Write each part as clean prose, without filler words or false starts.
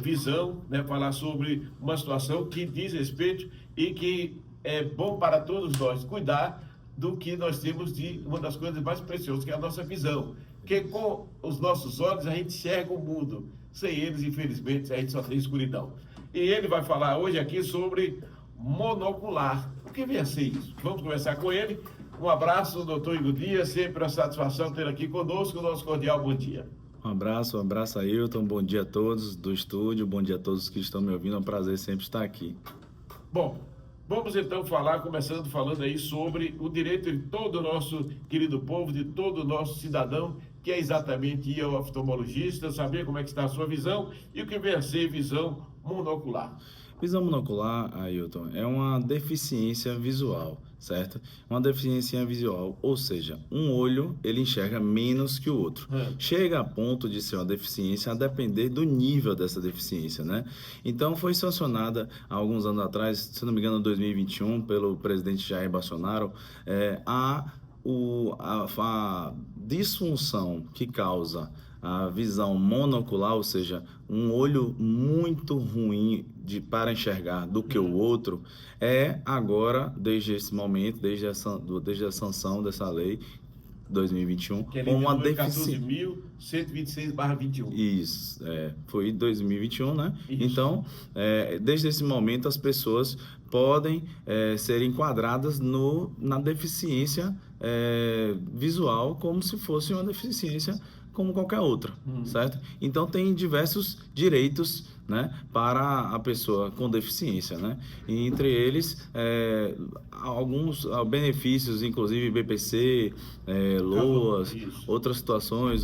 visão, né, falar sobre uma situação que diz respeito e que é bom para todos nós cuidar do que nós temos de uma das coisas mais preciosas, que é a nossa visão. Porque com os nossos olhos a gente enxerga o mundo. Sem eles, infelizmente, a gente só tem escuridão. E ele vai falar hoje aqui sobre monocular. O que vem a ser isso? Vamos conversar com ele. Um abraço, doutor Igor Dias. Sempre uma satisfação ter aqui conosco. Nosso cordial bom dia. Um abraço, Ailton. Bom dia a todos do estúdio. Bom dia a todos que estão me ouvindo. É um prazer sempre estar aqui. Bom, vamos então falar, começando falando aí sobre o direito de todo o nosso querido povo, de todo o nosso cidadão, que é exatamente ir ao oftalmologista, saber como é que está a sua visão e o que vem a ser visão monocular. Visão monocular, Ailton, é uma deficiência visual, certo? Uma deficiência visual, ou seja, um olho ele enxerga menos que o outro. Chega a ponto de ser uma deficiência a depender do nível dessa deficiência, né? Então foi sancionada há alguns anos atrás, se não me engano, em 2021, pelo presidente Jair Bolsonaro, a disfunção que causa a visão monocular, ou seja, um olho muito ruim para enxergar do que o outro, é agora, desde esse momento, desde a sanção dessa lei 2021, que é com uma deficiência. 14.126/21. Isso, foi 2021, né? Isso. Então, desde esse momento, as pessoas podem ser enquadradas na deficiência visual, como se fosse uma deficiência como qualquer outra, certo? Então, tem diversos direitos, né, para a pessoa com deficiência, né? E entre eles, alguns benefícios, inclusive BPC, LOAS, outras situações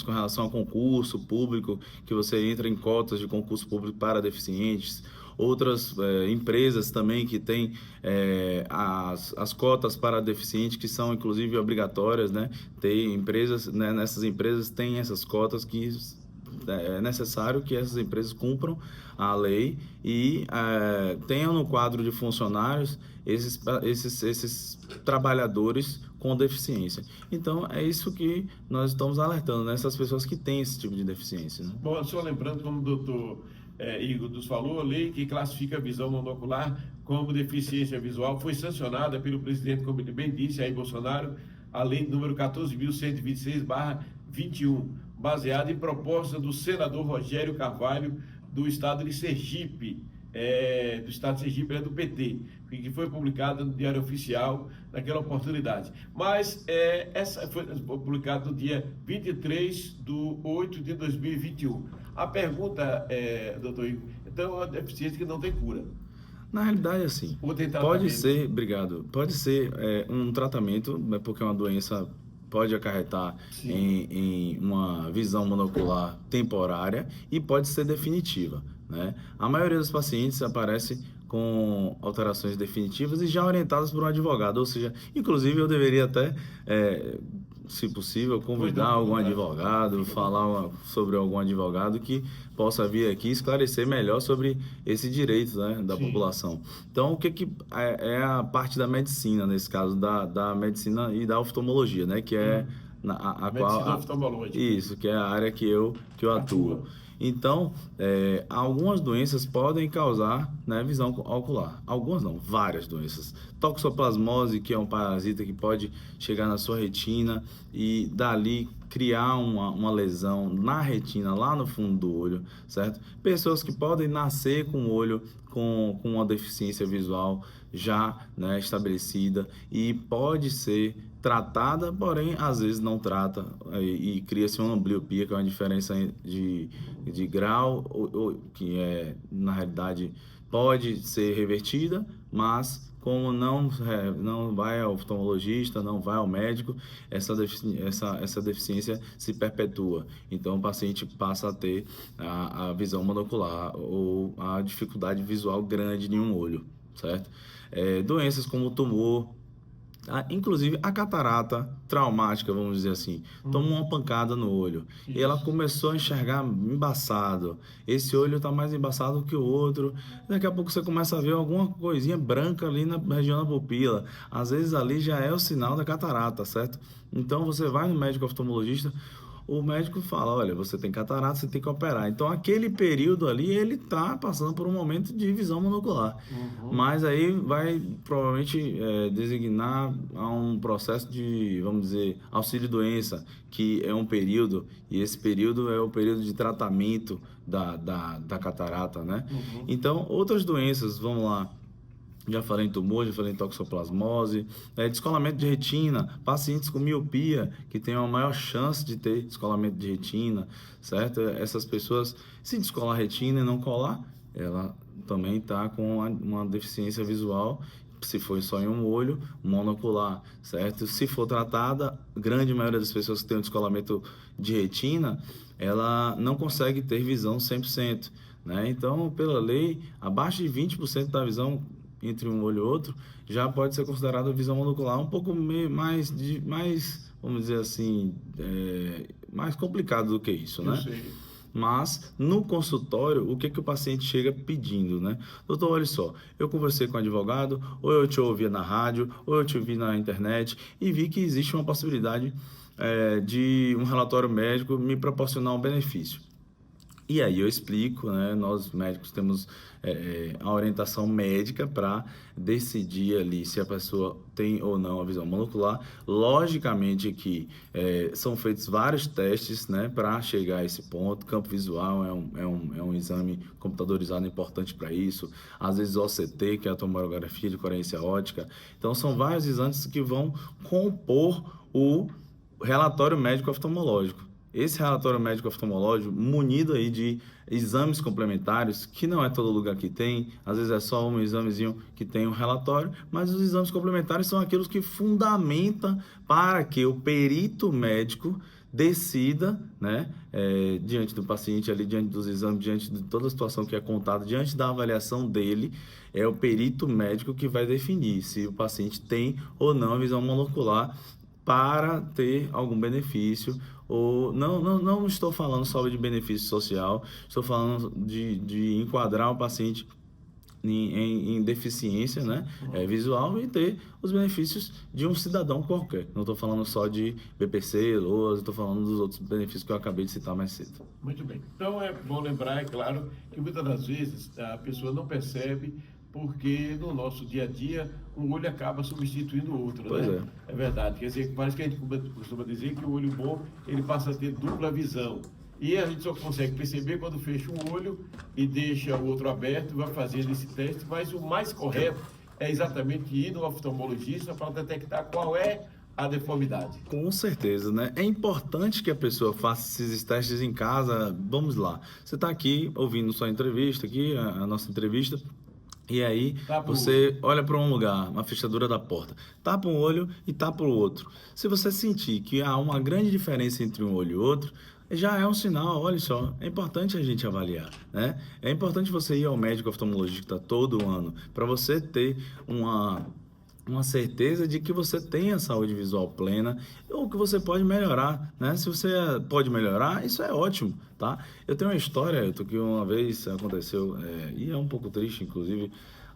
com relação a concurso público, que você entra em cotas de concurso público para deficientes. Outras empresas também que têm as cotas para deficiente, que são inclusive obrigatórias, né? Tem empresas, né, nessas empresas tem essas cotas que é necessário que essas empresas cumpram a lei e tenham no quadro de funcionários esses trabalhadores com deficiência. Então, é isso que nós estamos alertando, né? Essas pessoas que têm esse tipo de deficiência, né? Bom, só lembrando, como o doutor Igor nos falou, a lei que classifica a visão monocular como deficiência visual foi sancionada pelo presidente, como ele bem disse, Jair Bolsonaro, a lei número 14.126/21, baseada em proposta do senador Rogério Carvalho, do estado de Sergipe, do PT, que foi publicada no Diário Oficial naquela oportunidade. Mas essa foi publicada no dia 23/8/2021. A pergunta doutor Igor, então é uma deficiência que não tem cura. Na realidade, assim, pode ser um tratamento, né, porque uma doença pode acarretar em uma visão monocular temporária e pode ser definitiva, né? A maioria dos pacientes aparece com alterações definitivas e já orientadas por um advogado, ou seja, inclusive eu deveria até, se possível, convidar algum advogado, falar sobre algum advogado que possa vir aqui esclarecer melhor sobre esse direito, né, da população. Então, o que é a parte da medicina, nesse caso, da medicina e da oftalmologia, né, que é medicina oftalmológica. Isso, que é a área que eu atuo. Então, algumas doenças podem causar, né, visão ocular. Algumas não, várias doenças. Toxoplasmose, que é um parasita que pode chegar na sua retina e dali criar uma lesão na retina, lá no fundo do olho, certo? Pessoas que podem nascer com o olho com uma deficiência visual já, né, estabelecida e pode ser tratada, porém às vezes não trata e cria-se uma ambliopia, que é uma diferença de grau, que na realidade pode ser revertida, mas como não vai ao oftalmologista, não vai ao médico, essa deficiência se perpetua. Então o paciente passa a ter a visão monocular ou a dificuldade visual grande em um olho, certo? Doenças como o tumor, inclusive a catarata traumática, vamos dizer assim, tomou uma pancada no olho e ela começou a enxergar embaçado. Esse olho está mais embaçado que o outro. Daqui a pouco você começa a ver alguma coisinha branca ali na região da pupila. Às vezes ali já é o sinal da catarata, certo? Então você vai no médico oftalmologista, o médico fala, olha, você tem catarata, você tem que operar. Então, aquele período ali, ele está passando por um momento de visão monocular. Mas aí vai, provavelmente, designar a um processo de, vamos dizer, auxílio-doença, que é um período, e esse período é o período de tratamento da catarata, né? Então, outras doenças, vamos lá, já falei em tumor, já falei em toxoplasmose, descolamento de retina, pacientes com miopia, que têm uma maior chance de ter descolamento de retina, certo? Essas pessoas, se descolar a retina e não colar, ela também está com uma deficiência visual, se for só em um olho, monocular, certo? Se for tratada, a grande maioria das pessoas que têm um descolamento de retina, ela não consegue ter visão 100%, né? Então, pela lei, abaixo de 20% da visão entre um olho e outro, já pode ser considerada visão monocular um pouco mais, vamos dizer assim, mais complicado do que isso, né? Mas, no consultório, o que o paciente chega pedindo, né? Doutor, olha só, eu conversei com o advogado, ou eu te ouvia na rádio, ou eu te ouvi na internet, e vi que existe uma possibilidade de um relatório médico me proporcionar um benefício. E aí eu explico, né? Nós médicos temos a orientação médica para decidir ali se a pessoa tem ou não a visão monocular. Logicamente que são feitos vários testes, né, para chegar a esse ponto. Campo visual é um exame computadorizado importante para isso. Às vezes o OCT, que é a tomografia de coerência óptica. Então são vários exames que vão compor o relatório médico oftalmológico. Esse relatório médico oftalmológico, munido aí de exames complementares, que não é todo lugar que tem, às vezes é só um examezinho que tem um relatório, mas os exames complementares são aqueles que fundamentam para que o perito médico decida, né, diante do paciente, ali, diante dos exames, diante de toda a situação que é contada, diante da avaliação dele, é o perito médico que vai definir se o paciente tem ou não visão monocular para ter algum benefício. Ou não estou falando só de benefício social, estou falando de enquadrar o paciente em deficiência, né, visual, e ter os benefícios de um cidadão qualquer. Não estou falando só de BPC, LOAS, estou falando dos outros benefícios que eu acabei de citar mais cedo. Muito bem. Então é bom lembrar, é claro, que muitas das vezes a pessoa não percebe, porque no nosso dia a dia um olho acaba substituindo o outro, pois né? É verdade. Quer dizer, parece que a gente costuma dizer que o olho bom, ele passa a ter dupla visão. E a gente só consegue perceber quando fecha um olho e deixa o outro aberto, vai fazendo esse teste, mas o mais correto é exatamente ir no oftalmologista para detectar qual é a deformidade. Com certeza, né? É importante que a pessoa faça esses testes em casa. Vamos lá. Você está aqui ouvindo sua entrevista, aqui, a nossa entrevista. E aí, você olha para um lugar, uma fechadura da porta, tapa um olho e tapa o outro. Se você sentir que há uma grande diferença entre um olho e outro, já é um sinal, olha só, é importante a gente avaliar, né? É importante você ir ao médico oftalmologista todo ano, para você ter uma certeza de que você tenha saúde visual plena ou que você pode melhorar, né? Se você pode melhorar, isso é ótimo, tá? Eu tenho uma história, que uma vez aconteceu, e é um pouco triste, inclusive,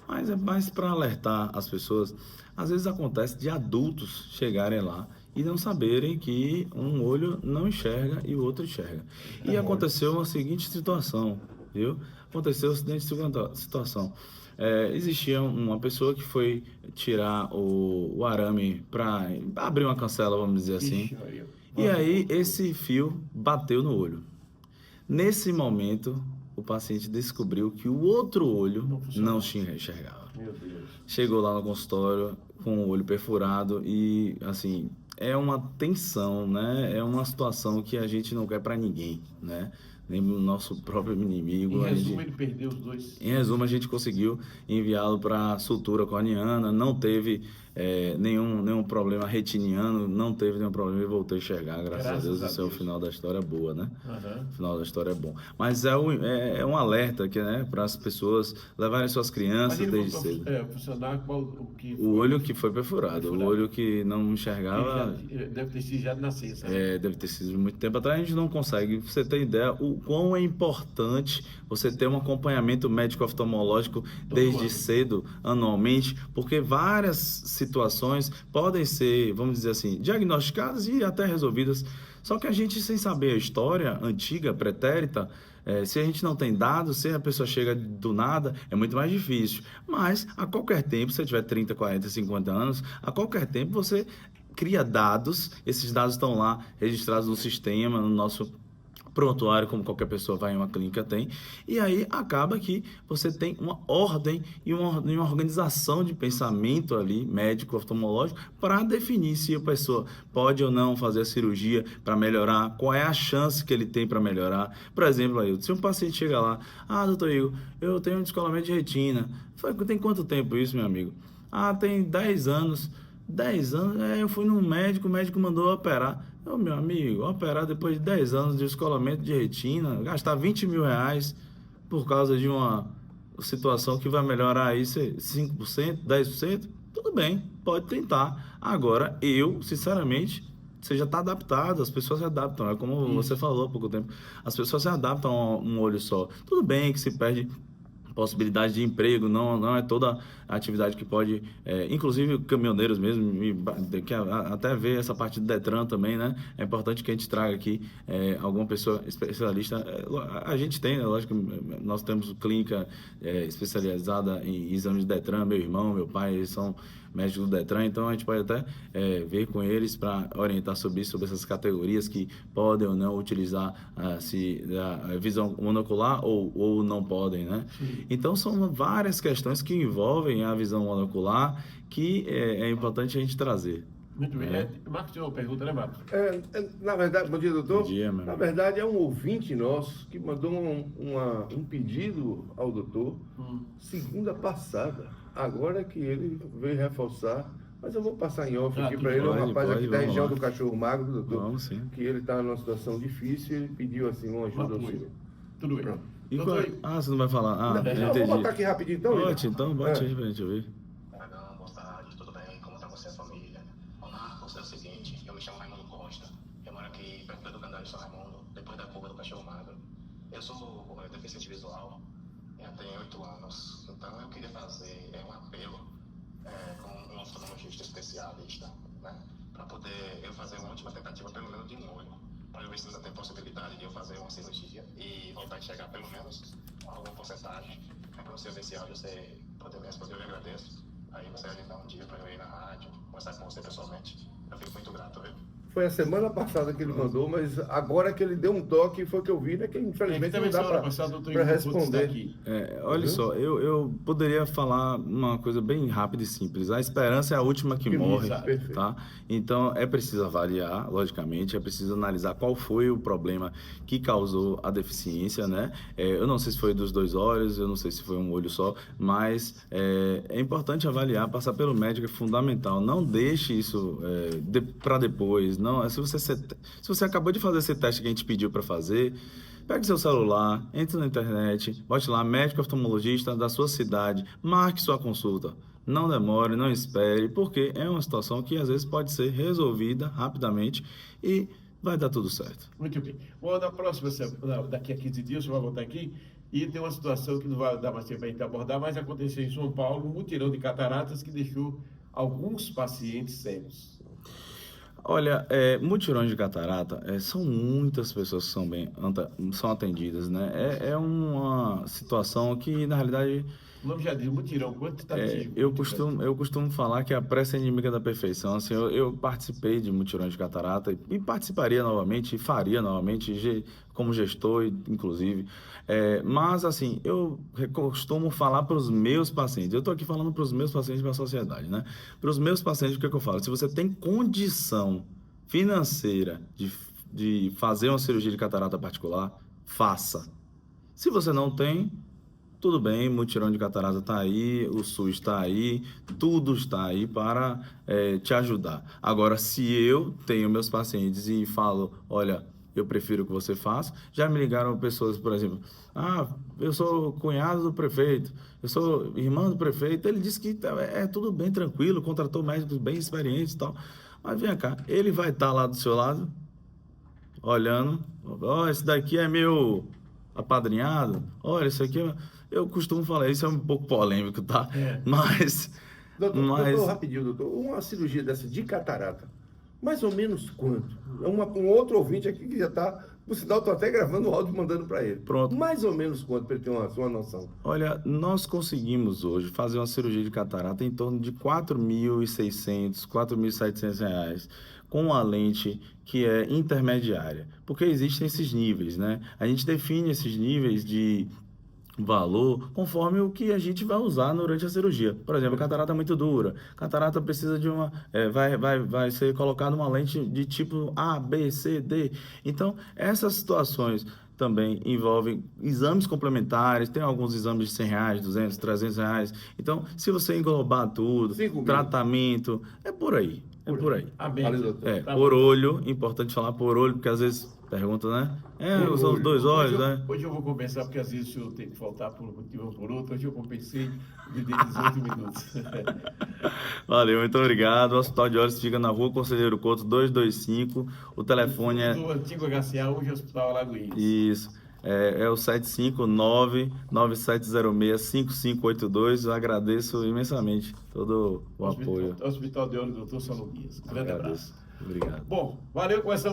mas é mais para alertar as pessoas. Às vezes acontece de adultos chegarem lá e não saberem que um olho não enxerga e o outro enxerga. E aconteceu a seguinte situação, viu? Aconteceu a seguinte situação. Existia uma pessoa que foi tirar o arame para abrir uma cancela, vamos dizer assim. E aí esse fio bateu no olho. Nesse momento, o paciente descobriu que o outro olho não enxergava. Meu Deus. Chegou lá no consultório com o olho perfurado e, assim, é uma tensão, né? É uma situação que a gente não quer para ninguém, né? Nem o nosso próprio inimigo. Em resumo, ele perdeu os dois. Em resumo, a gente conseguiu enviá-lo para sutura corneana, não teve nenhum problema retiniano, não teve nenhum problema e voltou a enxergar, graças a Deus. Esse é o final da história boa, né? O final da história é bom. Mas é um alerta que, né, para as pessoas levarem suas crianças desde cedo. Funcionar o olho que foi perfurado, o olho que não enxergava. Deve ter sido já de nascença. Deve ter sido muito tempo atrás. A gente não consegue. Você tem ideia o quão é importante você ter um acompanhamento médico oftalmológico desde cedo, anualmente, porque várias situações podem ser, vamos dizer assim, diagnosticadas e até resolvidas Só que a gente, sem saber a história antiga, pretérita, se a gente não tem dados, se a pessoa chega do nada, é muito mais difícil. Mas, a qualquer tempo, se você tiver 30, 40, 50 anos, a qualquer tempo você cria dados, esses dados estão lá registrados no sistema, no nosso prontuário, como qualquer pessoa vai em uma clínica tem, e aí acaba que você tem uma ordem e uma organização de pensamento ali, médico, oftalmológico, para definir se a pessoa pode ou não fazer a cirurgia para melhorar, qual é a chance que ele tem para melhorar. Por exemplo, aí, se um paciente chega lá, doutor Igor, eu tenho um descolamento de retina. Tem quanto tempo isso, meu amigo? Tem 10 anos. 10 anos, eu fui num médico, o médico mandou operar. Meu amigo, operar depois de 10 anos de descolamento de retina, gastar 20 mil reais por causa de uma situação que vai melhorar aí 5%, 10%, tudo bem, pode tentar. Agora, sinceramente, você já está adaptado, as pessoas se adaptam, é como você falou há pouco tempo, as pessoas se adaptam a um olho só. Tudo bem que se perde possibilidade de emprego, não é toda a atividade que pode, inclusive caminhoneiros mesmo, que até ver essa parte do Detran também, né? É importante que a gente traga aqui alguma pessoa especialista. A gente tem, né? Lógico, nós temos clínica especializada em exames de Detran, meu irmão, meu pai, eles são médicos do Detran, então a gente pode até ver com eles para orientar sobre isso, sobre essas categorias que podem ou não utilizar a visão monocular ou não podem, né? Sim. Então são várias questões que envolvem a visão monocular que é importante a gente trazer. Muito bem. Marcos tinha uma pergunta, né, Marcos? Na verdade, bom dia, doutor. Bom dia, meu Na verdade, é um ouvinte nosso que mandou um pedido ao doutor segunda passada. Agora que ele veio reforçar, mas eu vou passar em off aqui para ele, um rapaz aqui da região do Cachorro Magro, doutor, vamos, sim. Que ele está numa situação difícil e ele pediu assim uma ajuda ao senhor. Tudo bem. Você não vai falar? Não, entendi. Vou botar aqui rapidinho, então. Bote aí pra gente ouvir. Boa tarde, tudo bem? Como está você e a família? Marcos, é o seguinte, eu me chamo Raimundo Costa, eu moro aqui perto do Candário de São Raimundo, depois da curva do Cachorro Magro. Eu sou deficiente visual, eu tenho 8 anos, então eu queria fazer um apelo com um oftalmologista especialista, né? Para poder eu fazer uma última tentativa, pelo menos de um olho, para eu ver se ainda tem possibilidade de eu fazer uma cirurgia e voltar a enxergar pelo menos alguma porcentagem. Para você ver esse áudio, você poder me responder, eu lhe agradeço. Aí você agendar um dia para eu ir na rádio, conversar com você pessoalmente. Eu fico muito grato, viu? Foi a semana passada que ele mandou, mas agora que ele deu um toque, foi que eu vi, né? Que infelizmente não dá para responder. Olha só, eu poderia falar uma coisa bem rápida e simples. A esperança é a última que morre, tá? Então, é preciso avaliar, logicamente, é preciso analisar qual foi o problema que causou a deficiência, né? Eu não sei se foi dos 2 olhos, eu não sei se foi um olho só, mas é importante avaliar, passar pelo médico é fundamental. Não deixe isso para depois. Não, se você acabou de fazer esse teste que a gente pediu para fazer, pegue seu celular, entre na internet, bote lá médico oftalmologista da sua cidade, marque sua consulta. Não demore, não espere, porque é uma situação que às vezes pode ser resolvida rapidamente e vai dar tudo certo. Muito bem. Bom, na próxima semana, daqui a 15 dias, você vai voltar aqui e tem uma situação que não vai dar mais tempo para a gente abordar, mas aconteceu em São Paulo, um mutirão de cataratas que deixou alguns pacientes cegos. Olha, mutirões de catarata, são muitas pessoas que são atendidas, né? É uma situação que, na realidade... O nome já diz, mutirão, quantitativo. Eu costumo falar que a pressa é inimiga da perfeição. Assim, eu participei de mutirões de catarata e participaria novamente, e faria novamente, como gestor, inclusive. Mas, assim, eu costumo falar para os meus pacientes. Eu estou aqui falando para os meus pacientes e para a sociedade, né? Para os meus pacientes, o que eu falo? Se você tem condição financeira de fazer uma cirurgia de catarata particular, faça. Se você não tem... Tudo bem, mutirão de catarata está aí, o SUS está aí, tudo está aí para te ajudar. Agora, se eu tenho meus pacientes e falo, olha, eu prefiro que você faça, já me ligaram pessoas, por exemplo, eu sou cunhado do prefeito, eu sou irmã do prefeito, ele disse que é tudo bem tranquilo, contratou médicos bem experientes e tal, mas vem cá, ele vai estar lá do seu lado, olhando, esse daqui é meu apadrinhado, olha, isso aqui eu costumo falar, isso é um pouco polêmico, tá? Mas... Doutor, rapidinho, doutor, uma cirurgia dessa de catarata, Mais ou menos quanto? Um outro ouvinte aqui que já está, por sinal, estou até gravando o áudio e mandando para ele. Pronto. Mais ou menos quanto, para ele ter uma noção? Olha, nós conseguimos hoje fazer uma cirurgia de catarata em torno de R$ 4.600, R$ 4.700, com uma lente que é intermediária, porque existem esses níveis, né? A gente define esses níveis de valor conforme o que a gente vai usar durante a cirurgia. Por exemplo, a catarata é muito dura. Catarata precisa de uma... vai ser colocada uma lente de tipo A, B, C, D. Então, essas situações também envolvem exames complementares. Tem alguns exames de R$ 100, 200, R$ 300. Então, se você englobar tudo, 5 mil. tratamento, é por aí. É por aí. Amém. Valeu, doutor. É, Tá por bom. olho, importante falar por olho, porque às vezes pergunta, né? Por São os olho. dois olhos, né? Hoje eu vou compensar, porque às vezes o senhor tem que faltar por um motivo ou por outro. Hoje eu compensei de 18 minutos. Valeu, muito obrigado. O Hospital de Olhos fica na Rua Conselheiro Couto, 225. O telefone é... Do antigo HCA, hoje é Hospital Alagoinhas. Isso. É o 759-9706-5582. Eu agradeço imensamente todo o apoio. Hospital de Olhos, doutor Salomías. Grande Agradeço. abraço. Obrigado. Bom, valeu com essa.